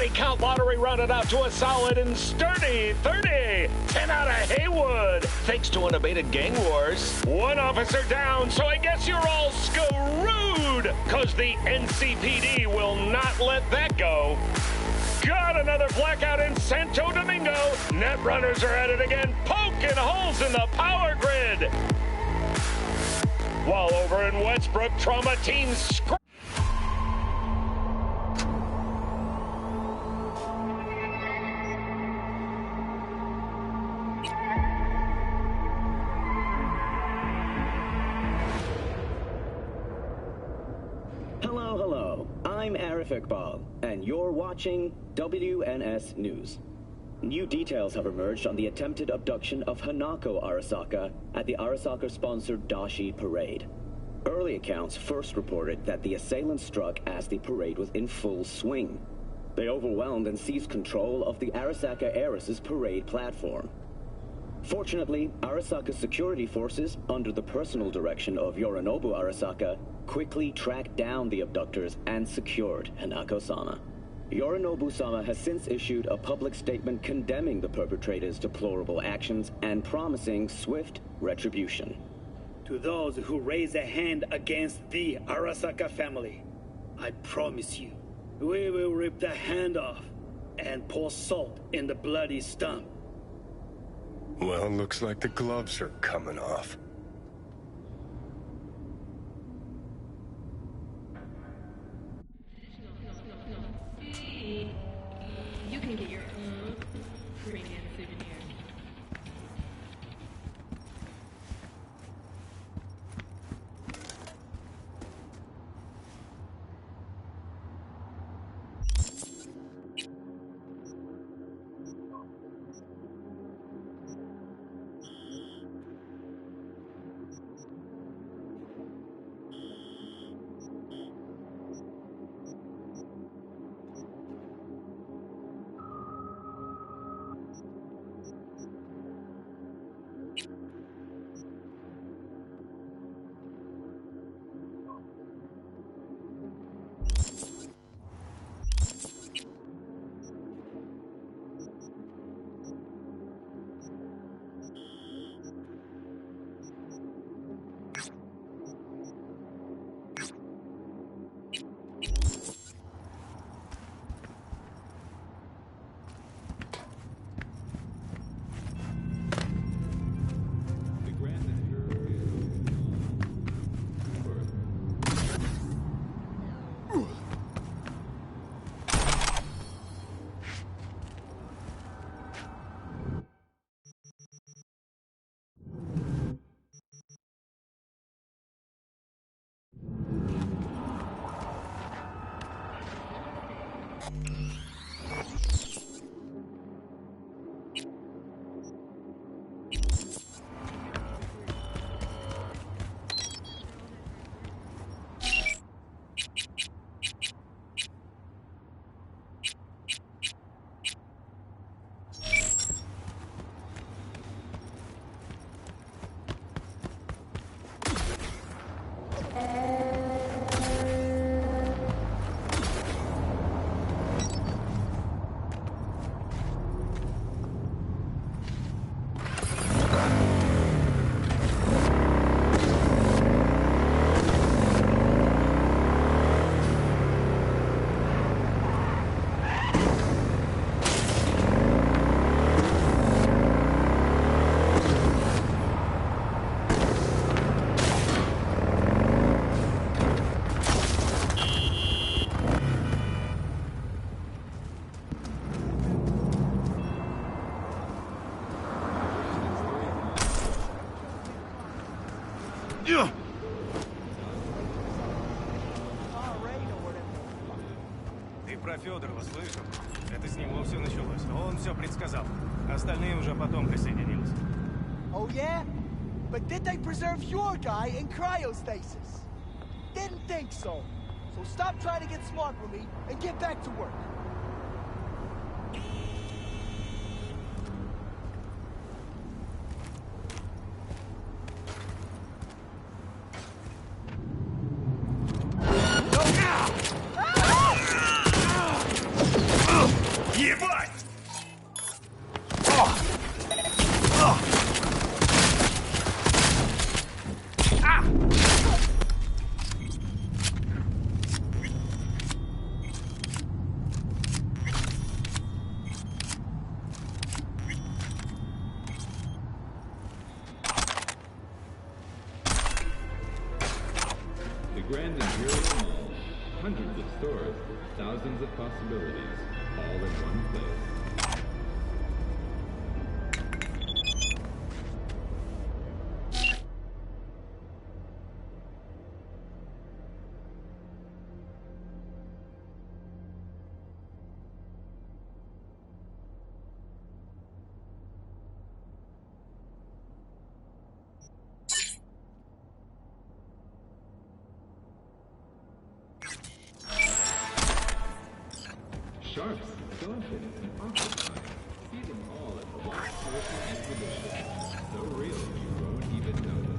body count lottery rounded out to a solid and sturdy 30. 10 out of Haywood, thanks to unabated gang wars. One officer down, so I guess you're all screwed, cause the NCPD will not let that go. Got another blackout in Santo Domingo. Net runners are at it again, poking holes in the power grid. While over in Westbrook, trauma teams Hello. I'm Arif Iqbal, and you're watching WNS News. New details have emerged on the attempted abduction of Hanako Arasaka at the Arasaka-sponsored Dashi Parade. Early accounts first reported that the assailants struck as the parade was in full swing. They overwhelmed and seized control of the Arasaka heiress's parade platform. Fortunately, Arasaka's security forces, under the personal direction of Yorinobu Arasaka, quickly tracked down the abductors and secured Hanako-sama. Yorinobu-sama has since issued a public statement condemning the perpetrators' deplorable actions and promising swift retribution. To those who raise a hand against the Arasaka family, I promise you, we will rip the hand off and pour salt in the bloody stump. Well, looks like the gloves are coming off. You can get your own premium souvenir. Ты про Федорова слышал? Это с него все началось. Он все предсказал. Остальные уже потом присоединились. Oh yeah? But did they preserve your guy in cryostasis? Didn't think so. So stop trying to get smart with me and get back to work. possibilities, all in one place. Sharks, dolphins, and octopi. See them all at the Lost Person exhibition. So real you won't even notice.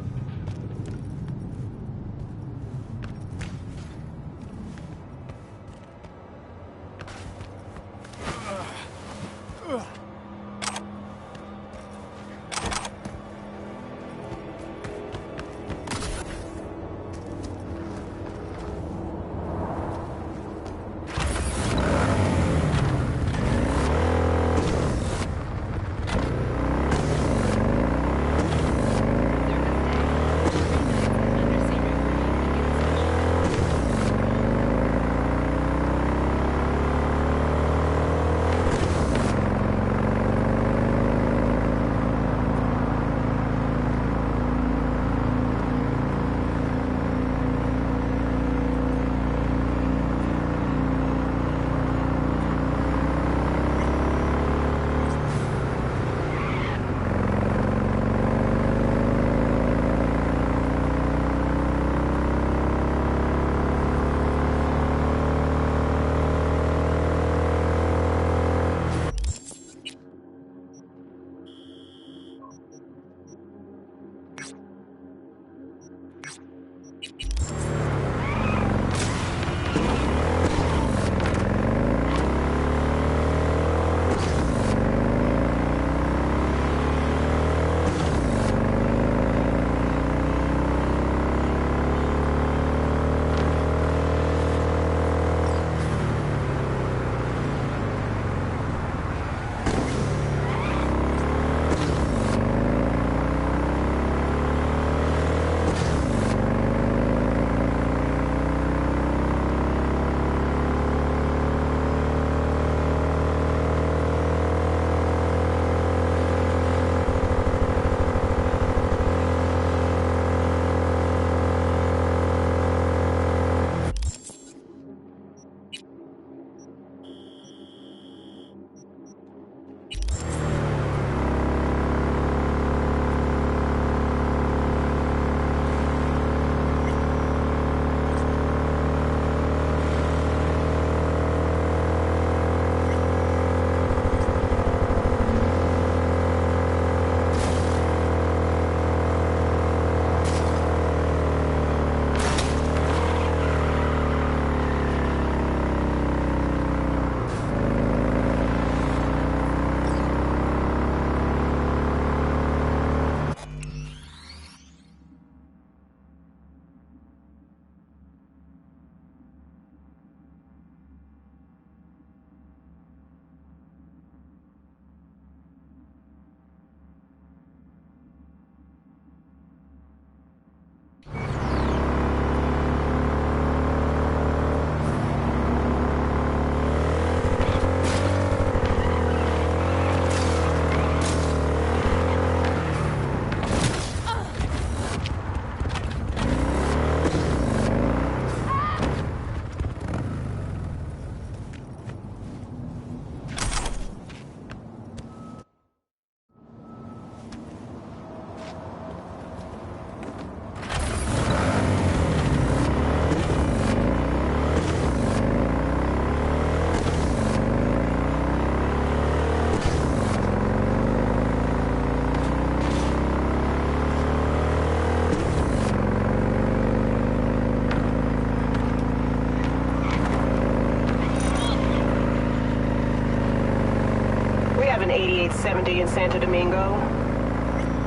an 8870 in Santo Domingo.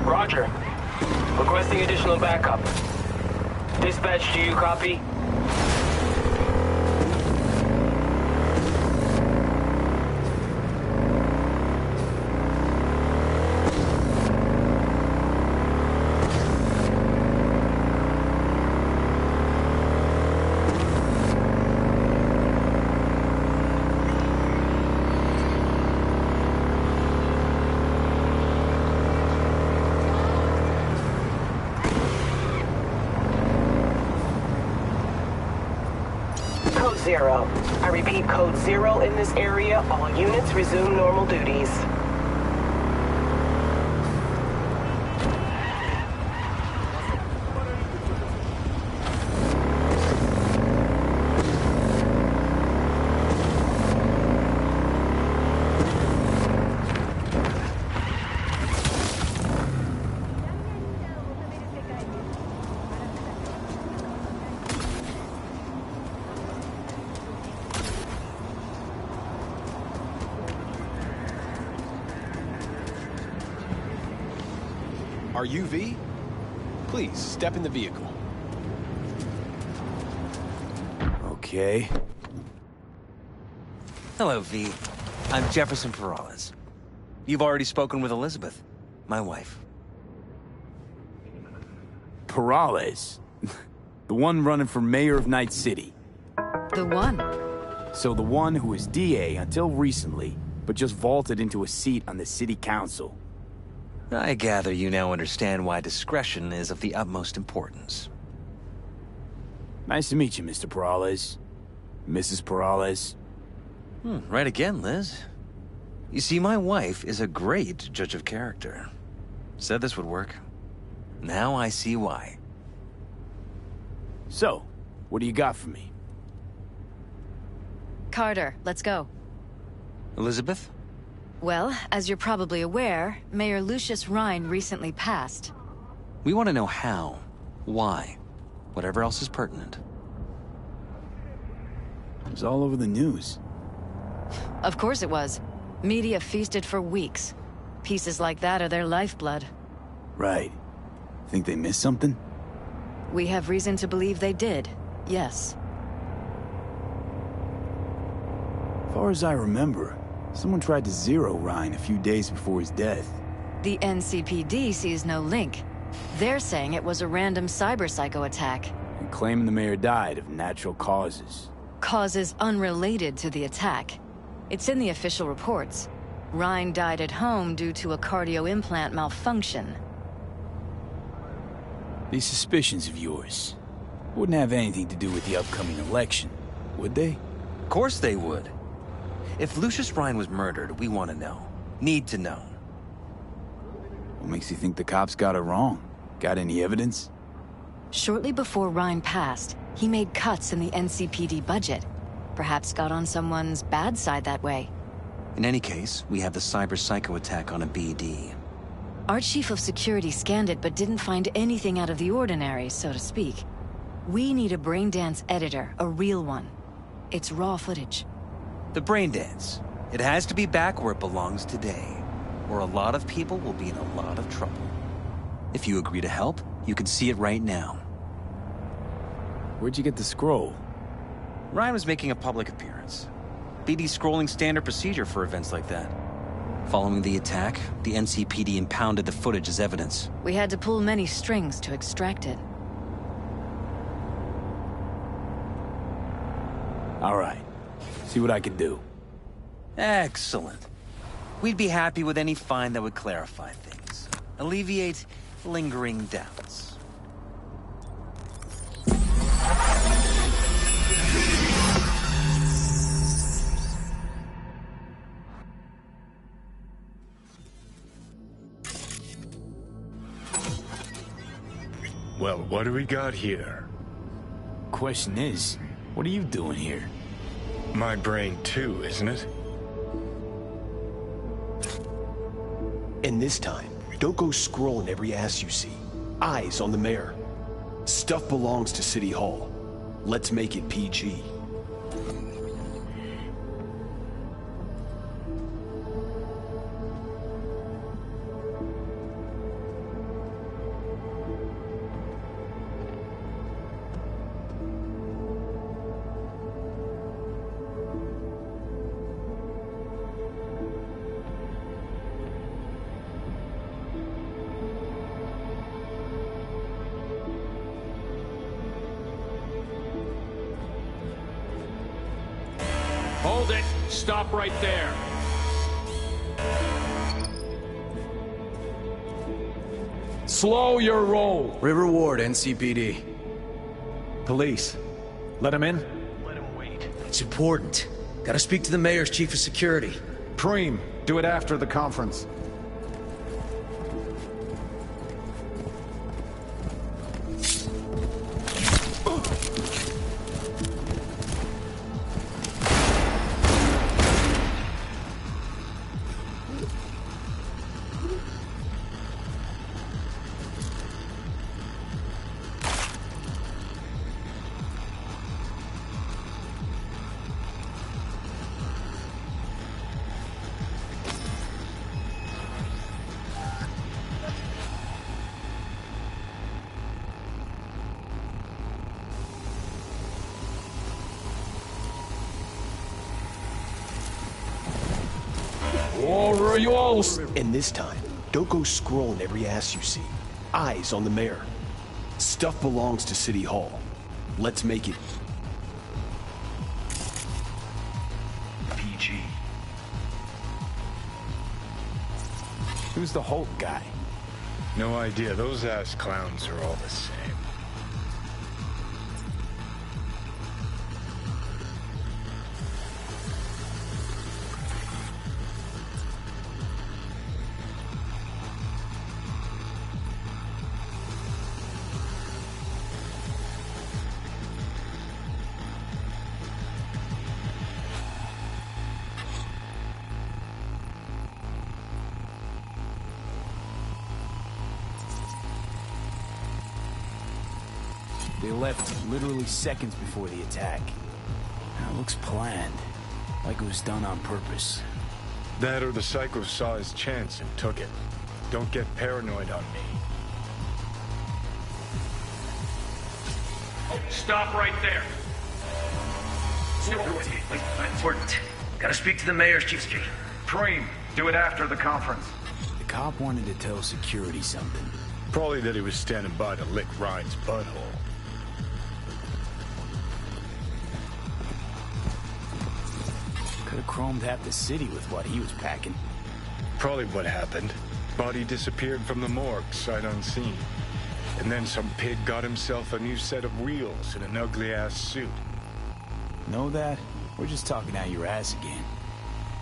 Roger. Requesting additional backup. Dispatch, do you copy? 0. I repeat, code 0 in this area. All units resume normal duties. Are you V? Please, step in the vehicle. Okay. Hello, V. I'm Jefferson Peralez. You've already spoken with Elizabeth, my wife. Peralez? The one running for mayor of Night City. The one? So the one who was DA until recently, but just vaulted into a seat on the city council. I gather you now understand why discretion is of the utmost importance. Nice to meet you, Mr. Peralez. Mrs. Peralez. Right again, Liz. You see, my wife is a great judge of character. Said this would work. Now I see why. So, what do you got for me? Carter, let's go. Elizabeth? Well, as you're probably aware, Mayor Lucius Rhine recently passed. We want to know how, why, whatever else is pertinent. It was all over the news. Of course it was. Media feasted for weeks. Pieces like that are their lifeblood. Right. Think they missed something? We have reason to believe they did, yes. As far as I remember, someone tried to zero Rhine a few days before his death. The NCPD sees no link. They're saying it was a random cyber-psycho attack. And claiming the mayor died of natural causes. Causes unrelated to the attack. It's in the official reports. Rhine died at home due to a cardio implant malfunction. These suspicions of yours wouldn't have anything to do with the upcoming election, would they? Of course they would. If Lucius Rhine was murdered, we want to know. Need to know. What makes you think the cops got it wrong? Got any evidence? Shortly before Rhine passed, he made cuts in the NCPD budget. Perhaps got on someone's bad side that way. In any case, we have the cyber-psycho attack on a BD. Our chief of security scanned it but didn't find anything out of the ordinary, so to speak. We need a braindance editor, a real one. It's raw footage. The braindance. It has to be back where it belongs today, or a lot of people will be in a lot of trouble. If you agree to help, you can see it right now. Where'd you get the scroll? Ryan was making a public appearance. BD scrolling standard procedure for events like that. Following the attack, the NCPD impounded the footage as evidence. We had to pull many strings to extract it. All right. See what I can do. Excellent. We'd be happy with any find that would clarify things. Alleviate lingering doubts. Well, what do we got here? Question is, what are you doing here? My brain too, isn't it? And this time, don't go scrolling every ass you see. Eyes on the mayor. Stuff belongs to City Hall. Let's make it PG. Hold it. Stop right there. Slow your roll. River Ward, NCPD. Police. Let him in? Let him wait. It's important. Gotta speak to the mayor's chief of security. Preem, do it after the conference. And this time, don't go scrolling every ass you see. Eyes on the mayor. Stuff belongs to City Hall. Let's make it PG. Who's the Hulk guy? No idea. Those ass clowns are all the same. They left literally seconds before the attack. That looks planned. Like it was done on purpose. That or the psycho saw his chance and took it. Don't get paranoid on me. Stop right there. Important. Gotta speak to the mayor's chief of security. Preem, do it after the conference. The cop wanted to tell security something. Probably that he was standing by to lick Ryan's butthole. Could have chromed half the city with what he was packing. Probably what happened. Body disappeared from the morgue, sight unseen. And then some pig got himself a new set of wheels and an ugly-ass suit. Know that? We're just talking out your ass again.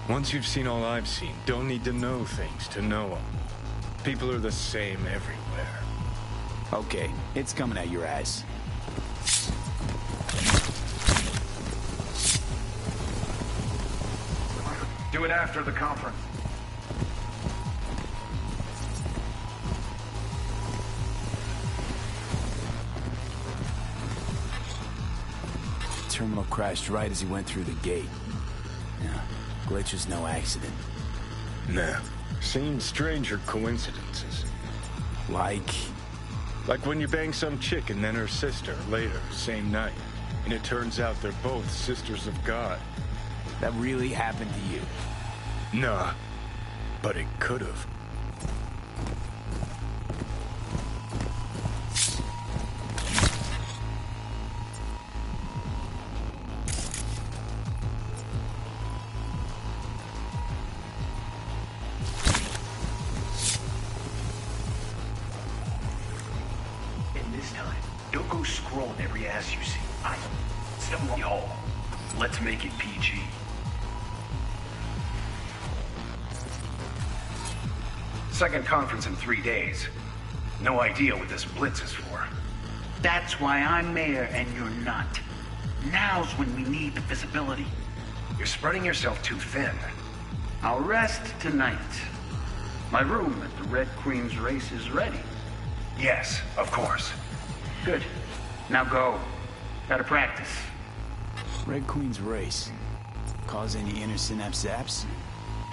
Once you've seen all I've seen, don't need to know things to know them. People are the same everywhere. Okay, it's coming out your ass. Do it after the conference. Terminal crashed right as he went through the gate. Yeah, glitch was no accident. Nah, seen stranger coincidences. Like when you bang some chick and then her sister later, same night. And it turns out they're both sisters of God. That really happened to you? Nah, but it could've. And this time, don't go scrolling every ass you see. Step along the hall. Let's make it PG. Second conference in 3 days. No idea what this blitz is for. That's why I'm mayor and you're not. Now's when we need the visibility. You're spreading yourself too thin. I'll rest tonight. My room at the Red Queen's race is ready. Yes, of course. Good. Now go. Gotta practice. Red Queen's race. Cause any inner synapse zaps?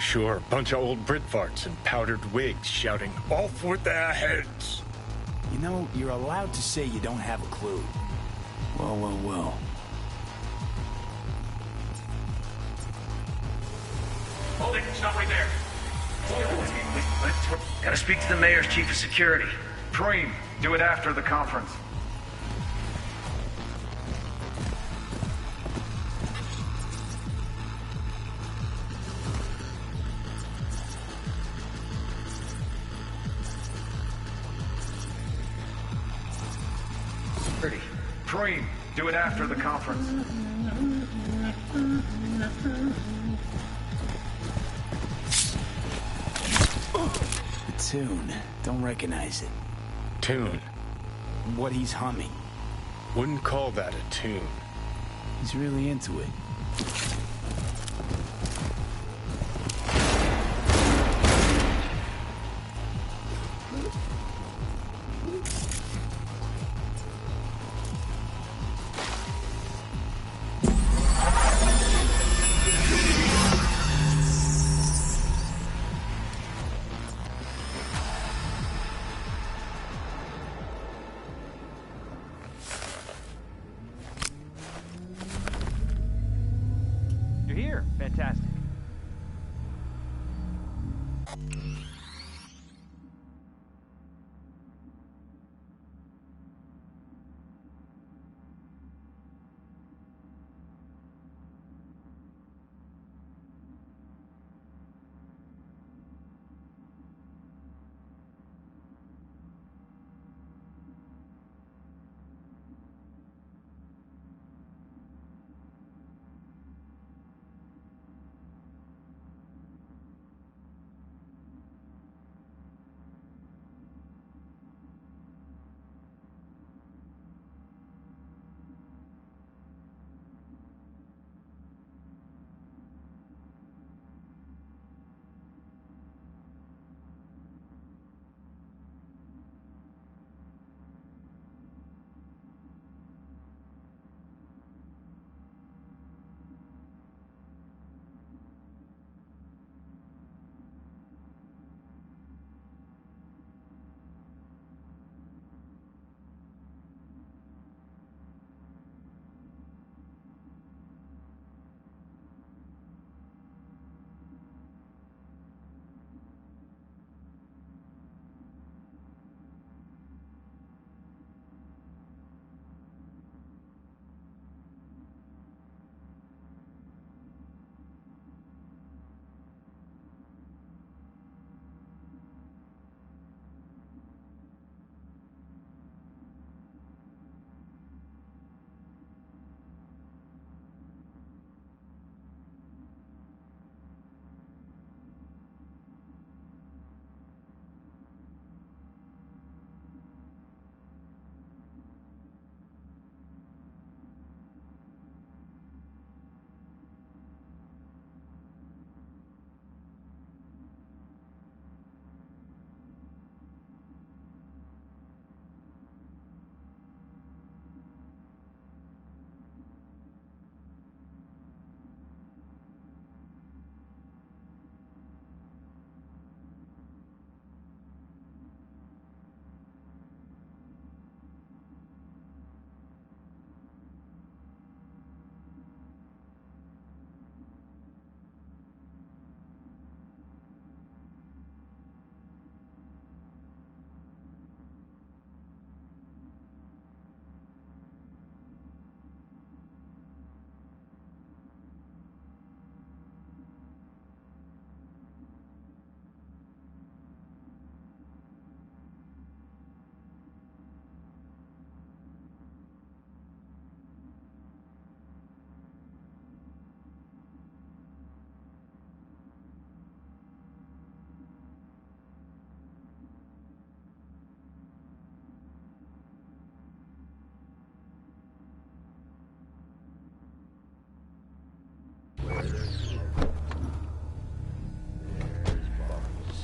Sure, bunch of old Brit farts in powdered wigs shouting, "Off with their heads!" You know, you're allowed to say you don't have a clue. Well, well, well. Hold it, stop right there. Gotta speak to the mayor's chief of security. Preem, do it after the conference. Preem, do it after the conference. tune. Don't recognize it. Tune? What he's humming. Wouldn't call that a tune. He's really into it. You're here. Fantastic.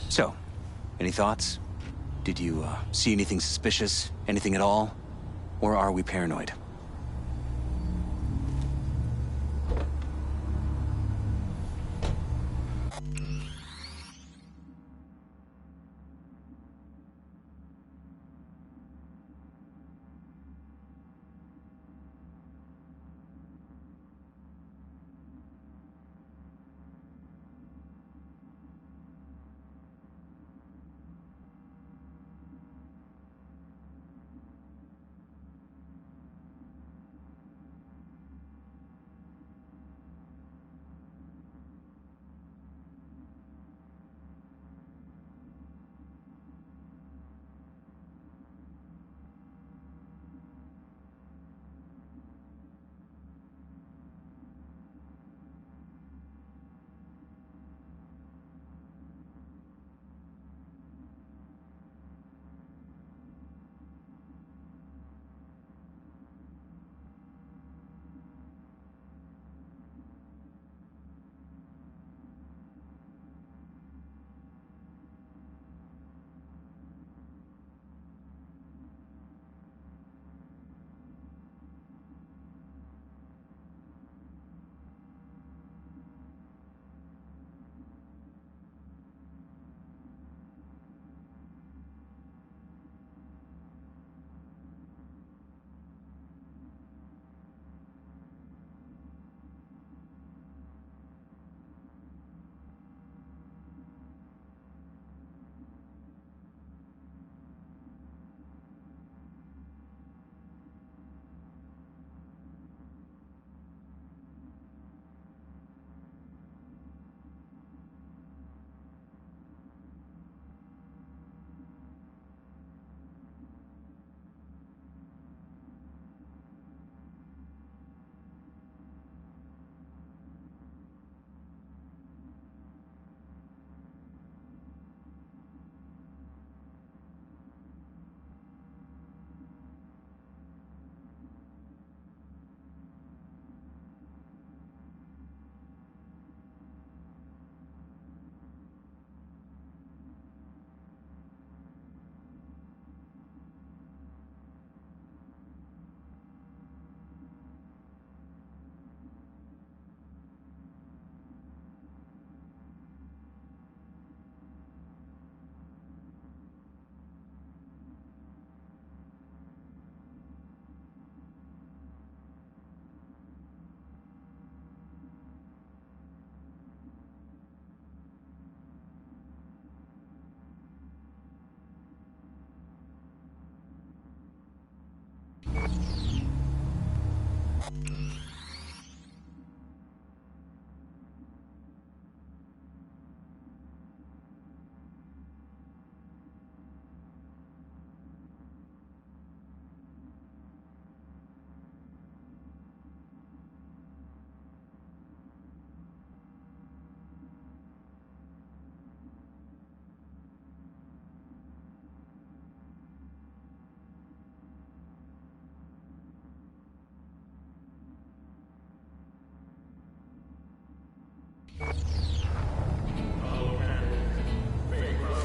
So, any thoughts? Did you see anything suspicious? Anything at all? Or are we paranoid?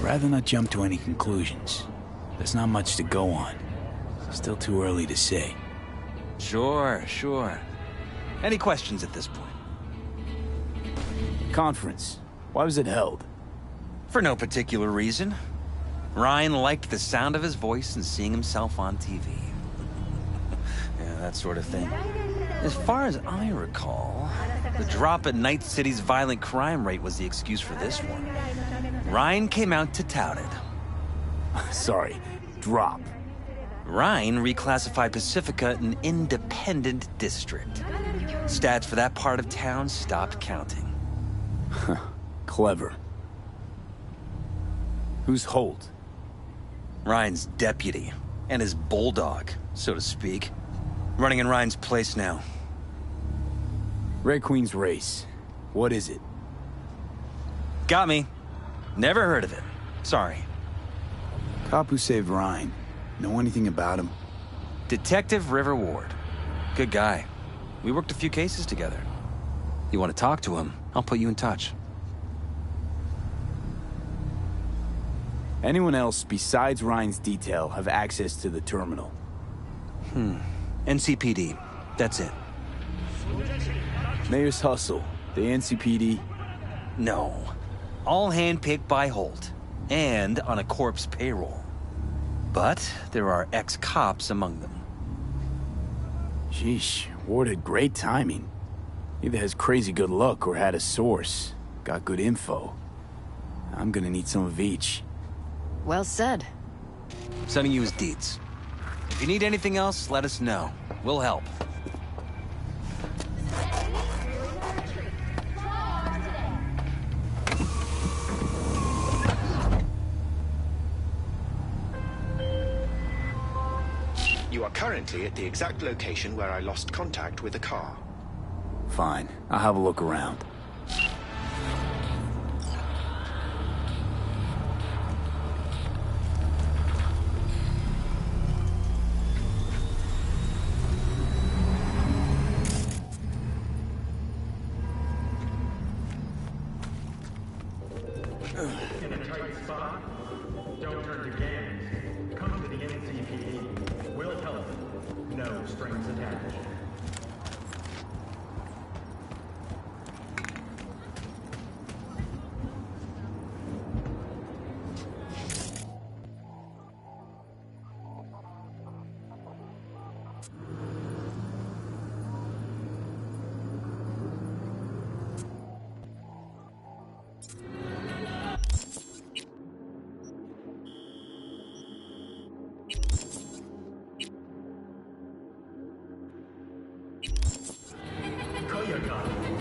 Rather not jump to any conclusions. There's not much to go on. Still too early to say. Sure. Any questions at this point? Conference. Why was it held? For no particular reason. Ryan liked the sound of his voice and seeing himself on TV. Yeah, that sort of thing. As far as I recall, the drop in Night City's violent crime rate was the excuse for this one. Ryan came out to tout it. Sorry, drop. Ryan reclassified Pacifica an independent district. Stats for that part of town stopped counting. Clever. Who's Holt? Ryan's deputy, and his bulldog, so to speak. Running in Ryan's place now. Red Queen's race. What is it? Got me. Never heard of it. Sorry. Cop who saved Ryan. Know anything about him? Detective River Ward. Good guy. We worked a few cases together. You want to talk to him, I'll put you in touch. Anyone else besides Ryan's detail have access to the terminal? NCPD. That's it. Mayor's hustle. The NCPD? No. All handpicked by Holt. And on a corpse payroll. But there are ex-cops among them. Sheesh, Ward had great timing. Either has crazy good luck or had a source. Got good info. I'm gonna need some of each. Well said. Sending you his deeds. If you need anything else, let us know. We'll help. You are currently at the exact location where I lost contact with the car. Fine. I'll have a look around. In a tight spot? Don't turn to gangs. Come to the NCPD. We'll help. No strings attached.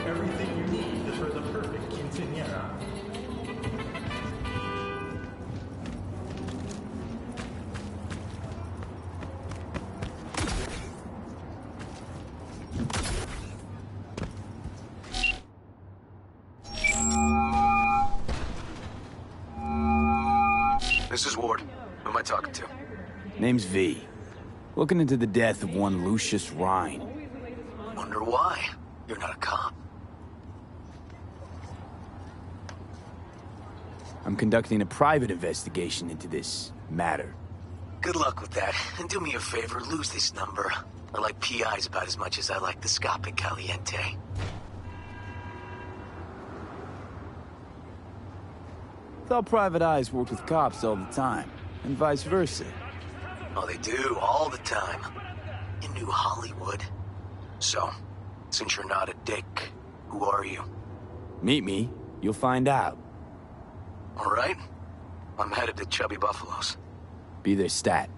Everything you need for the perfect quinceañera. This is Ward. Who am I talking to? Name's V. Looking into the death of one Lucius Rhine. Wonder why? You're not a cop. I'm conducting a private investigation into this matter. Good luck with that. And do me a favor, lose this number. I like PIs about as much as I like the Scopic Caliente. Thought private eyes worked with cops all the time, and vice versa. Oh, they do, all the time. In New Hollywood. So, since you're not a dick, who are you? Meet me, you'll find out. All right. I'm headed to Chubby Buffaloes. Be their stat.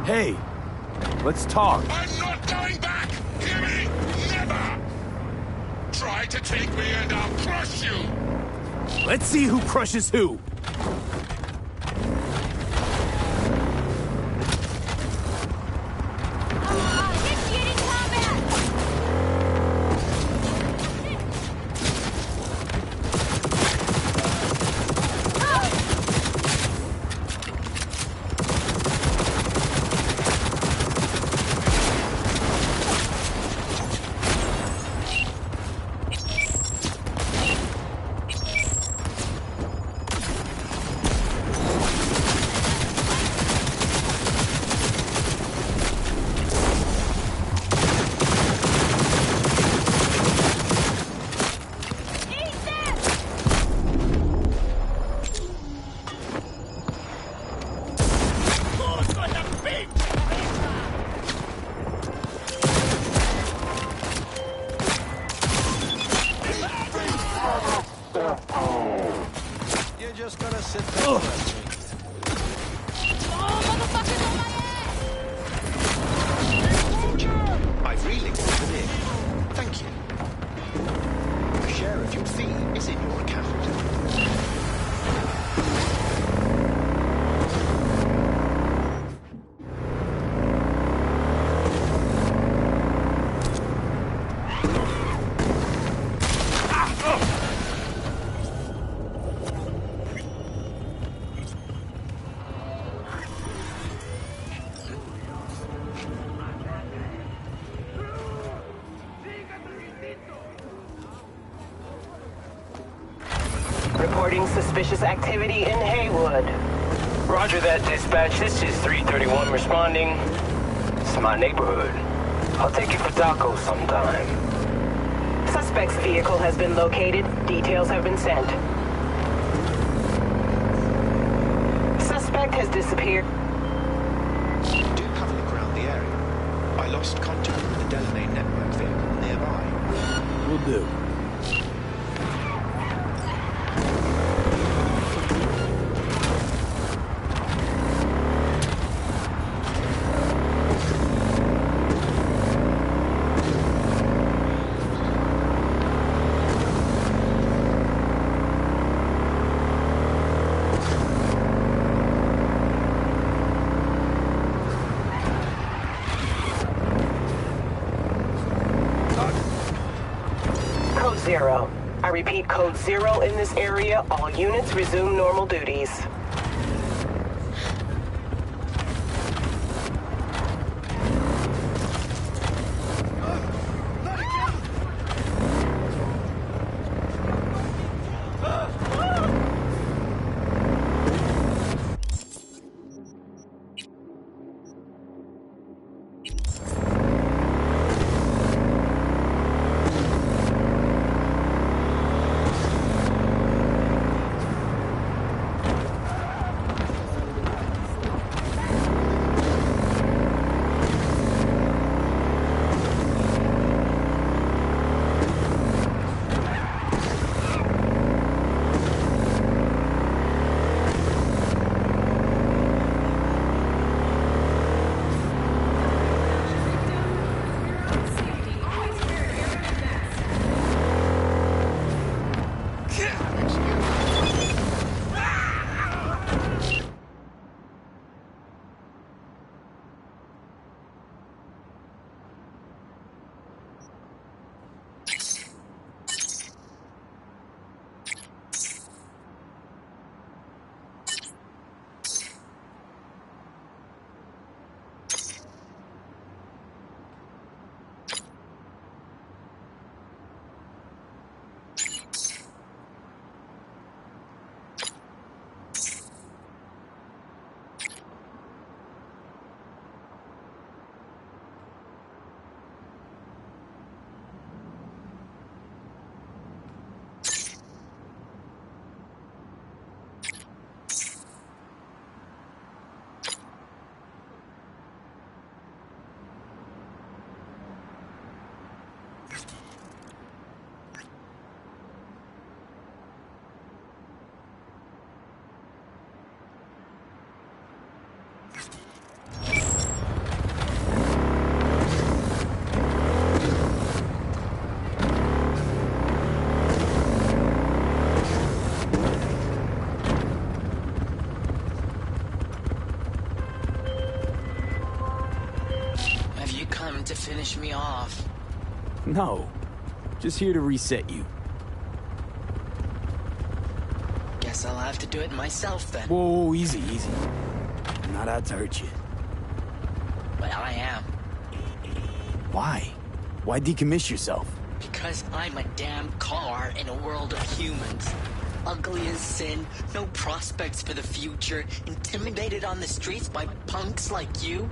Hey, let's talk. I'm not going back! Hear me? Never! Try to take me and I'll crush you! Let's see who crushes who. You're just gonna sit there and watch me. I've relinked them in. Thank you. A share of your fee is in your account. Reporting suspicious activity in Haywood. Roger that, dispatch. This is 331 responding. It's my neighborhood. I'll take you for tacos sometime. Suspect's vehicle has been located. Details have been sent. Suspect has disappeared. Do have a look around the area. I lost contact with the Delamain network vehicle nearby. Will do. Code 0. I repeat, Code 0 in this area. All units resume normal duties. to finish me off. No. Just here to reset you. Guess I'll have to do it myself then. Whoa, easy, easy. I'm not out to hurt you. But I am. Why? Why decommiss yourself? Because I'm a damn car in a world of humans. Ugly as sin, no prospects for the future, intimidated on the streets by punks like you.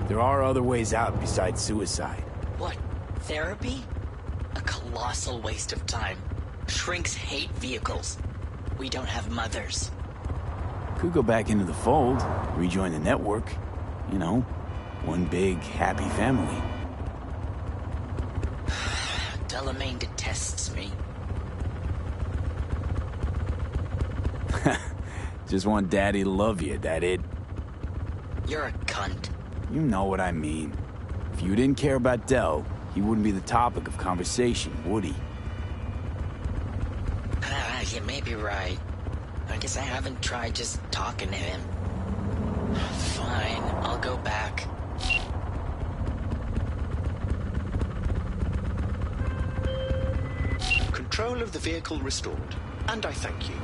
There are other ways out besides suicide. What? Therapy? A colossal waste of time. Shrinks hate vehicles. We don't have mothers. Could go back into the fold, rejoin the network. You know, one big, happy family. Delamain detests me. Just want Daddy to love you, that it? You're a cunt. You know what I mean. If you didn't care about Del, he wouldn't be the topic of conversation, would he? You may be right. I guess I haven't tried just talking to him. Fine, I'll go back. Control of the vehicle restored, and I thank you.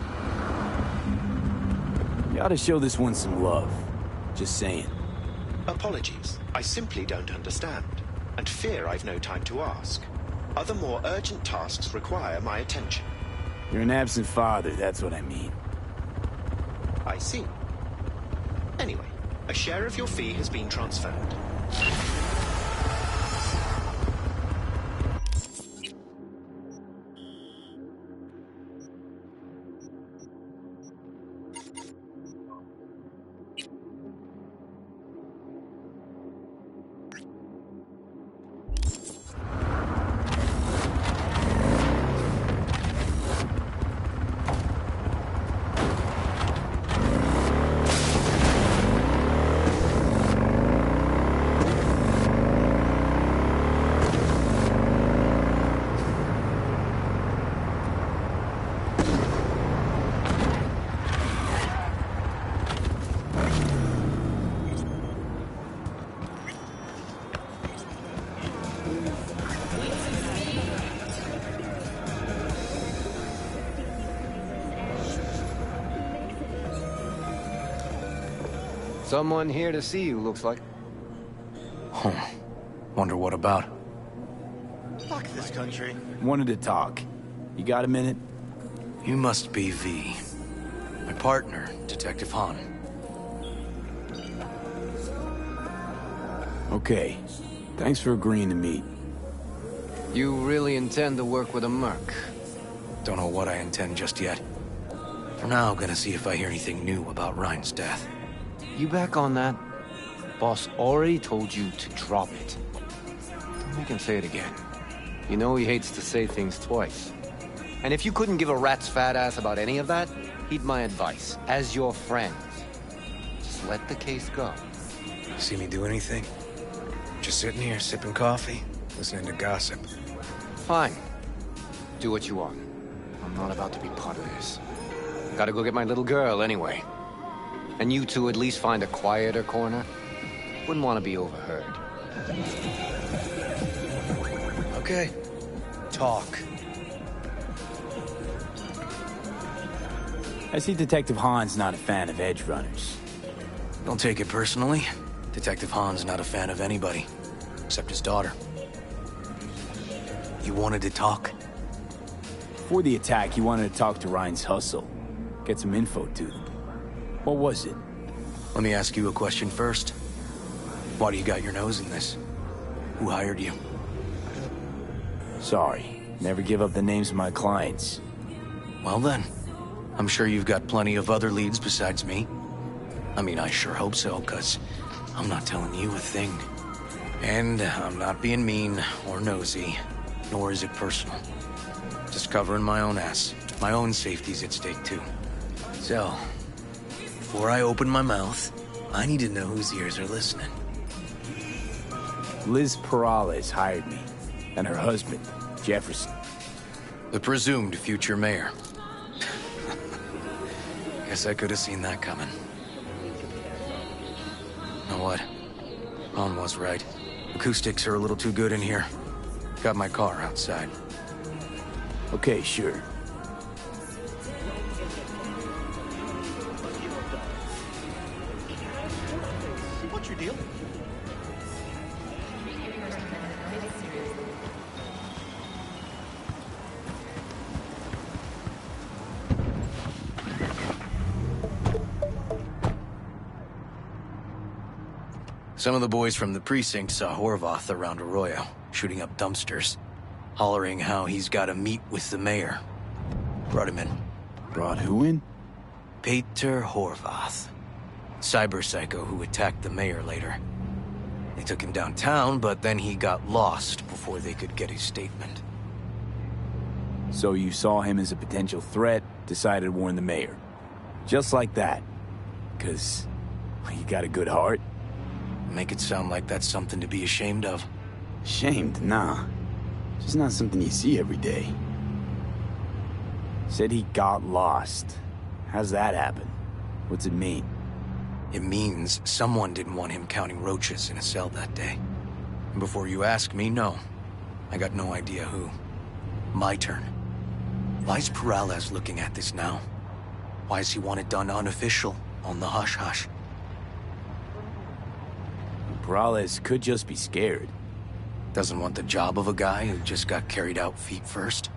You ought to show this one some love. Just saying. Apologies. I simply don't understand, and fear I've no time to ask. Other more urgent tasks require my attention. You're an absent father, that's what I mean. I see. Anyway, a share of your fee has been transferred. Someone here to see you, looks like. Wonder what about? Fuck this country. Wanted to talk. You got a minute? You must be V. My partner, Detective Han. Okay. Thanks for agreeing to meet. You really intend to work with a merc? Don't know what I intend just yet. For now, gonna see if I hear anything new about Ryan's death. You back on that? Boss already told you to drop it. Don't make him say it again. You know he hates to say things twice. And if you couldn't give a rat's fat ass about any of that, heed my advice. As your friend, just let the case go. See me do anything? Just sitting here, sipping coffee, listening to gossip. Fine. Do what you want. I'm not about to be part of this. Gotta go get my little girl anyway. And you two at least find a quieter corner. Wouldn't want to be overheard. Okay. Talk. I see Detective Han's not a fan of edge runners. Don't take it personally. Detective Han's not a fan of anybody, except his daughter. You wanted to talk? Before the attack, you wanted to talk to Ryan's hustle. Get some info to them. What was it? Let me ask you a question first. Why do you got your nose in this? Who hired you? Sorry. Never give up the names of my clients. Well then, I'm sure you've got plenty of other leads besides me. I mean, I sure hope so, 'cause I'm not telling you a thing. And I'm not being mean or nosy, nor is it personal. Just covering my own ass. My own safety's at stake too. So, before I open my mouth, I need to know whose ears are listening. Liz Perales hired me, and her husband, Jefferson. The presumed future mayor. Guess I could have seen that coming. You know what? Han was right. Acoustics are a little too good in here. Got my car outside. Okay, sure. What's your deal? Some of the boys from the precinct saw Horvath around Arroyo, shooting up dumpsters, hollering how he's got to meet with the mayor. Brought him in. Brought who in? Peter Horvath. Cyber psycho who attacked the mayor later. They took him downtown, but then he got lost before they could get his statement. So you saw him as a potential threat, decided to warn the mayor. Just like that. 'Cause you got a good heart? Make it sound like that's something to be ashamed of. Ashamed? Nah. Just not something you see every day. Said he got lost. How's that happen? What's it mean? It means someone didn't want him counting roaches in a cell that day. And before you ask me, no. I got no idea who. My turn. Why's Peralez looking at this now? Why does he want it done unofficial, on the hush-hush? Peralez could just be scared. Doesn't want the job of a guy who just got carried out feet first?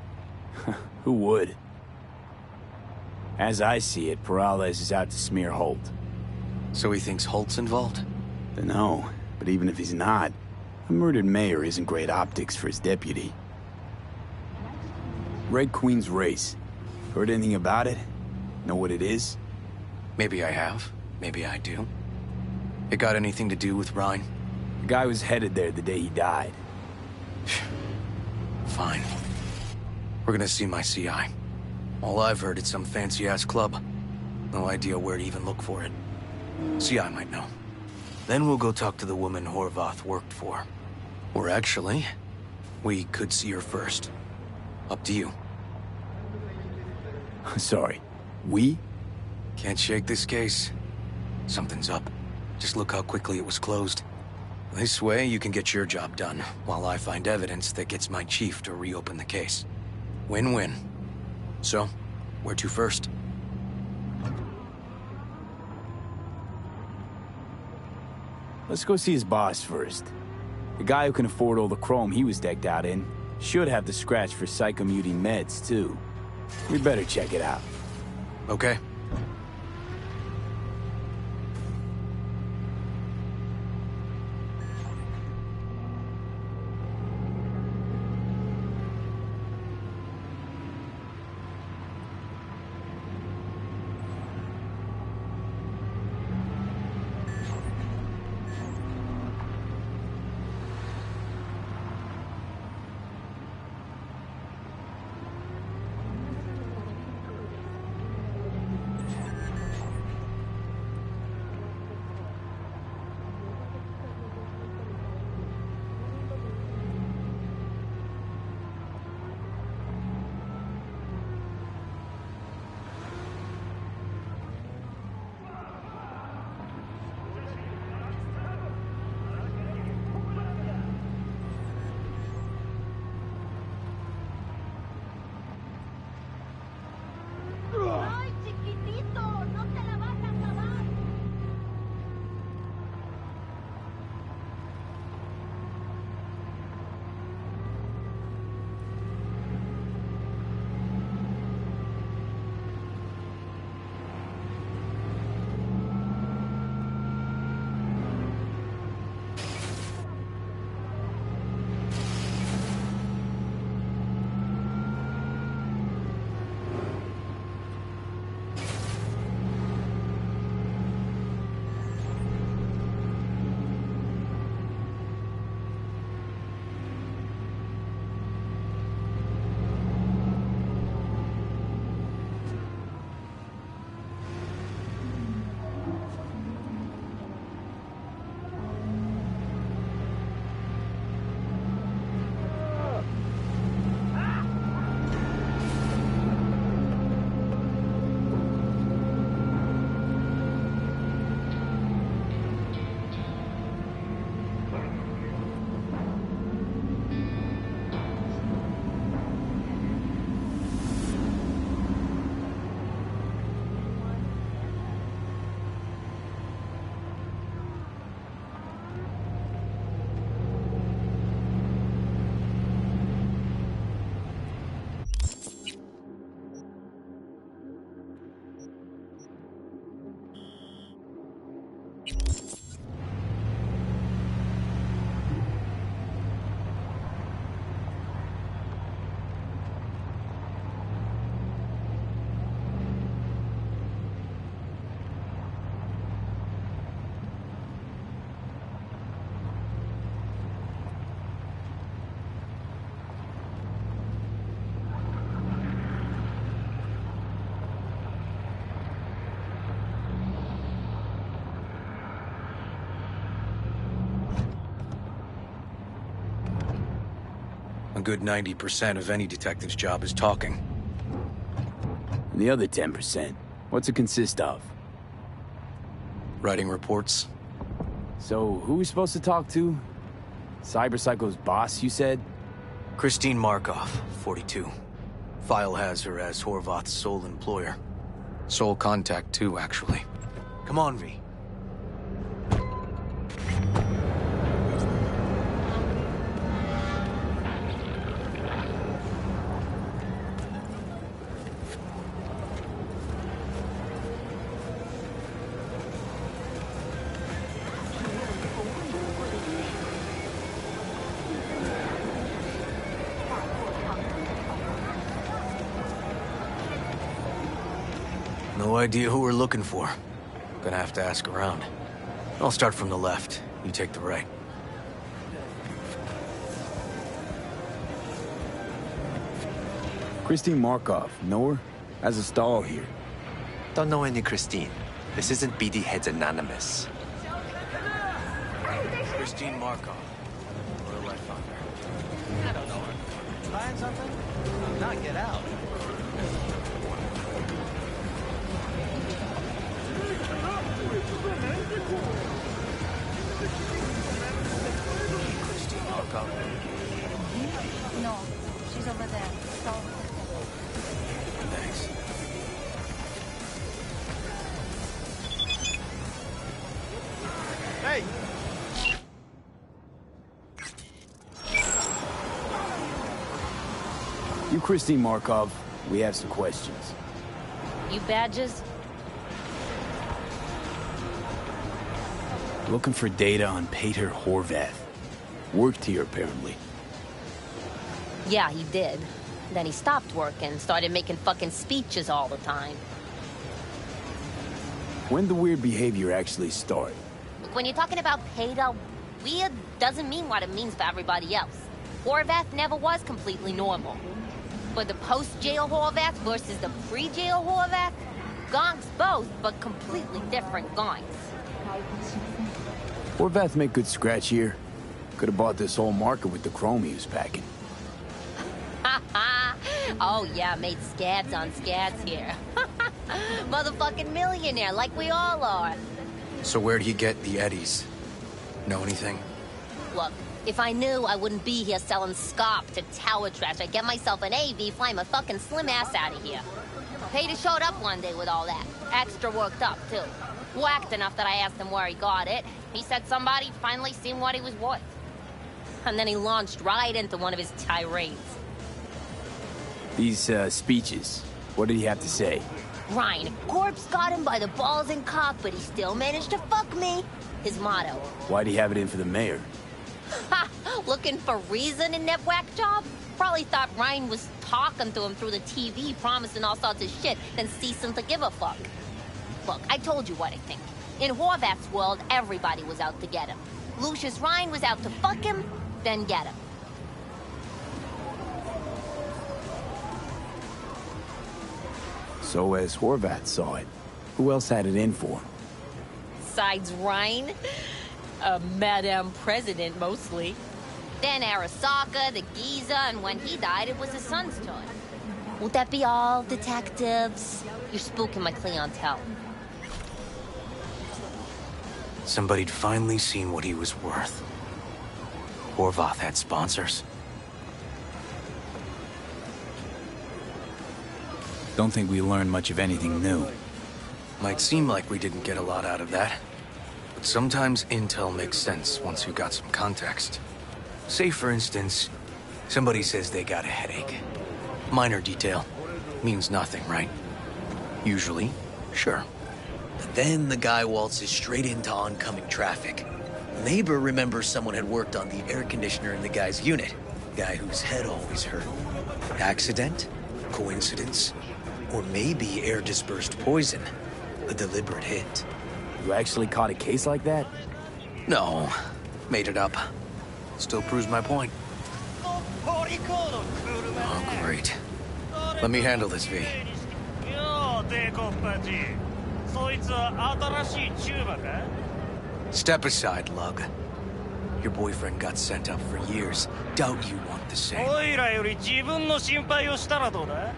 Who would? As I see it, Peralez is out to smear Holt. So he thinks Holt's involved? Dunno, but even if he's not, a murdered mayor isn't great optics for his deputy. Red Queen's race. Heard anything about it? Know what it is? Maybe I have. Maybe I do. It got anything to do with Ryan? The guy was headed there the day he died. Fine. We're gonna see my CI. All I've heard is some fancy-ass club. No idea where to even look for it. CI might know. Then we'll go talk to the woman Horvath worked for. Or actually, we could see her first. Up to you. Sorry, we? Can't shake this case. Something's up. Just look how quickly it was closed. This way, you can get your job done, while I find evidence that gets my chief to reopen the case. Win-win. So, where to first? Let's go see his boss first. The guy who can afford all the chrome he was decked out in should have the scratch for psychomuting meds, too. We better check it out. Okay. good 90% of any detective's job is talking. And the other 10%, what's it consist of? Writing reports. So, who are we supposed to talk to? Cyberpsycho's boss, you said? Christine Markov, 42. File has her as Horvath's sole employer. Sole contact, too, actually. Come on, V. No idea who we're looking for. Gonna have to ask around. I'll start from the left. You take the right. Christine Markov, know her? Has a stall here. Don't know any Christine. This isn't BD Heads Anonymous. Christine Markov. Where do I find her? I don't know her. Buying something? Not get out. Christine Markov. No, she's over there. Thanks. Hey! You Christine Markov, we have some questions. You badges? Looking for data on Peter Horvath. Worked here, apparently. Yeah, he did. Then he stopped working, started making fucking speeches all the time. When the weird behavior actually start? Look, when you're talking about Peter, weird doesn't mean what it means for everybody else. Horvath never was completely normal. But the post-jail Horvath versus the pre-jail Horvath, gonks both, but completely different gonks. Horvath make good scratch here. Could have bought this whole market with the chrome he was packing. Oh yeah, made scads on scads here. Motherfucking millionaire, like we all are. So where'd he get the eddies? Know anything? Look, if I knew, I wouldn't be here selling scop to tower trash. I'd get myself an AV, fly my fucking slim ass out of here. Peter showed up one day with all that. Extra worked up, too. Whacked enough that I asked him where he got it. He said somebody finally seen what he was worth. And then he launched right into one of his tirades. These, speeches, what did he have to say? Ryan, corpse got him by the balls and cock, but he still managed to fuck me. His motto. Why'd he have it in for the mayor? Ha! Looking for reason in that whack job? Probably thought Ryan was talking to him through the TV, promising all sorts of shit, then ceasing to give a fuck. Look, I told you what I think. In Horvath's world, everybody was out to get him. Lucius Ryan was out to fuck him, then get him. So as Horvath saw it, who else had it in for him? Besides Ryan? Madame President, mostly. Then Arasaka, the Giza, and when he died, it was his son's turn. Would that be all, detectives? You're spooking my clientele. Somebody'd finally seen what he was worth. Horvath had sponsors. Don't think we learned much of anything new. Might seem like we didn't get a lot out of that. But sometimes intel makes sense once you got some context. Say, for instance, somebody says they got a headache. Minor detail. Means nothing, right? Usually, sure. But then the guy waltzes straight into oncoming traffic. The neighbor remembers someone had worked on the air conditioner in the guy's unit. Guy whose head always hurt. Accident? Coincidence? Or maybe air-dispersed poison. A deliberate hit. You actually caught a case like that? No. Made it up. Still proves my point. Oh, great. Let me handle this, V. Step aside, Lug. Your boyfriend got sent up for years. Doubt you want the same. おいらより自分の心配をしたらどうだ？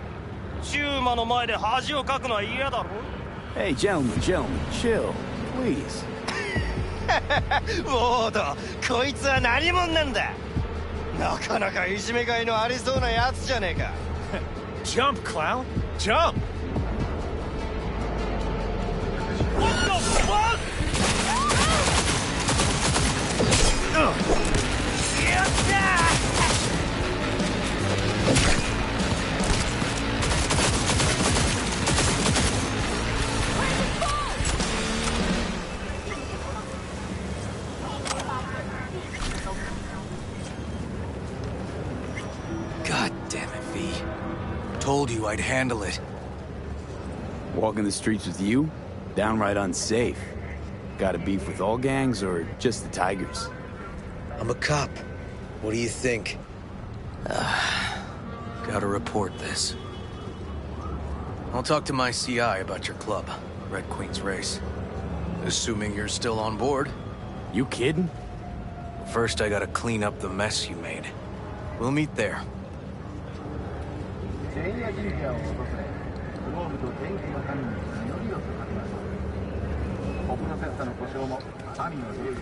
チューマの前で恥をかくのは嫌だろ？ Hey, gentlemen, chill, please. ウォード、こいつは何者なんだ？なかなかいじめがいのありそうなやつじゃねえか。Jump, clown! Jump! What the fuck? やったーGod damn it, V. Told you I'd handle it. Walking the streets with you? Downright unsafe. Got a beef with all gangs or just the Tigers? I'm a cop. What do you think? Gotta report this. I'll talk to my CI about your club, Red Queen's Race. Assuming you're still on board. You kidding? First, I gotta clean up the mess you made. We'll meet there. エリア神社を訪れ、グローブと天気の神に祈りを捧げます。コプロセッタの故障も神の霊力。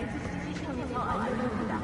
システムの安全だ。